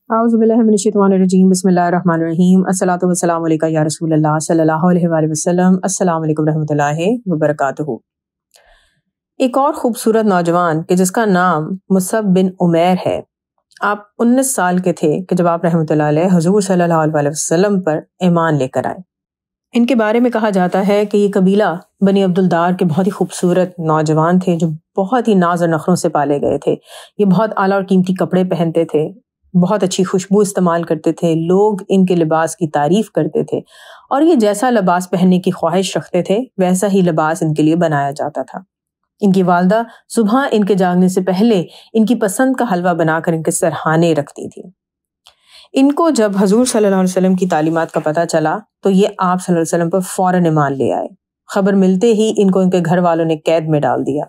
اعوذ باللہ من الشیطان الرجیم بسم اللہ الرحمن الرحیم الصلاۃ والسلام علیکہ یا رسول اللہ صلی اللہ علیہ وآلہ وسلم السلام علیکم رحمۃ اللہ وبرکاتہ۔ ایک اور خوبصورت نوجوان کہ جس کا نام مصعب بن عمیر ہے، آپ 19 سال کے تھے کہ جب آپ رحمۃ اللہ علیہ حضور صلی اللہ علیہ وآلہ وسلم پر ایمان لے کر آئے۔ ان کے بارے میں کہا جاتا ہے کہ یہ قبیلہ بنی عبدالدار کے بہت ہی خوبصورت نوجوان تھے جو بہت ہی ناز و نخروں سے پالے گئے تھے۔ یہ بہت اعلیٰ اور قیمتی کپڑے پہنتے تھے، بہت اچھی خوشبو استعمال کرتے تھے، لوگ ان کے لباس کی تعریف کرتے تھے اور یہ جیسا لباس پہننے کی خواہش رکھتے تھے ویسا ہی لباس ان کے لیے بنایا جاتا تھا۔ ان کی والدہ صبح ان کے جاگنے سے پہلے ان کی پسند کا حلوہ بنا کر ان کے سرہانے رکھتی تھی۔ ان کو جب حضور صلی اللہ علیہ وسلم کی تعلیمات کا پتہ چلا تو یہ آپ صلی اللہ علیہ وسلم پر فوراً ایمان لے آئے۔ خبر ملتے ہی ان کو ان کے گھر والوں نے قید میں ڈال دیا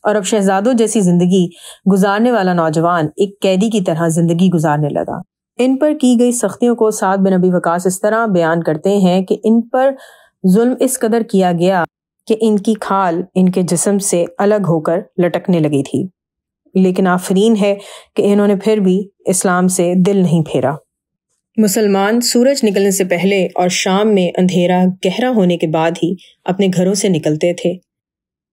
اور اب شہزادوں جیسی زندگی گزارنے والا نوجوان ایک قیدی کی طرح زندگی گزارنے لگا۔ ان پر کی گئی سختیوں کو سعد بن ابی وقاص اس طرح بیان کرتے ہیں کہ ان پر ظلم اس قدر کیا گیا کہ ان کی کھال ان کے جسم سے الگ ہو کر لٹکنے لگی تھی، لیکن آفرین ہے کہ انہوں نے پھر بھی اسلام سے دل نہیں پھیرا۔ مسلمان سورج نکلنے سے پہلے اور شام میں اندھیرا گہرا ہونے کے بعد ہی اپنے گھروں سے نکلتے تھے۔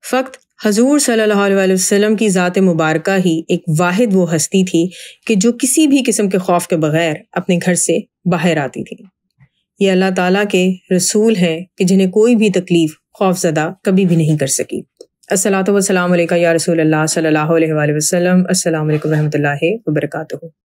فقط حضور صلی اللہ علیہ وسلم کی ذات مبارکہ ہی ایک واحد وہ ہستی تھی کہ جو کسی بھی قسم کے خوف کے بغیر اپنے گھر سے باہر آتی تھی۔ یہ اللہ تعالیٰ کے رسول ہیں کہ جنہیں کوئی بھی تکلیف خوف زدہ کبھی بھی نہیں کر سکی۔ الصلاۃ والسلام علیکہ یا رسول اللہ صلی اللہ علیہ وآلہ وسلم۔ السلام علیکم ورحمۃ اللہ وبرکاتہ۔